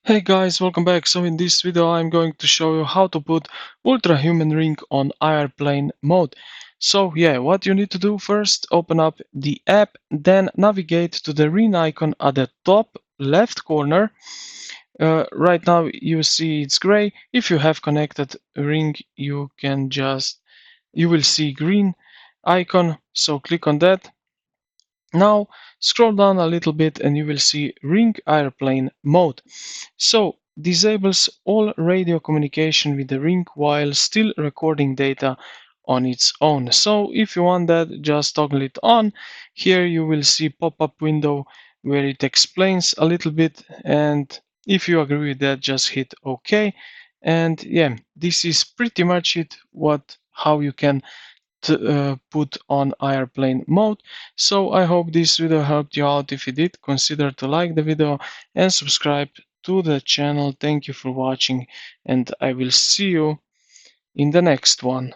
Hey guys, welcome back. So in this video I'm going to show you how to put Ultrahuman ring on airplane mode. So yeah, what you need to do first, open up the app, then navigate to the ring icon at the top left corner. Right now you see it's gray. If you have connected ring, you will see green icon. So click on that. Now scroll down a little bit and you will see ring airplane mode. So disables all radio communication with the ring while still recording data on its own. So if you want that, just toggle it on. Here you will see pop-up window where it explains a little bit, and if you agree with that, just hit OK. And yeah, this is pretty much it, how you can put on airplane mode. So I hope this video helped you out. If it did, consider to like the video and subscribe to the channel. Thank you for watching, and I will see you in the next one.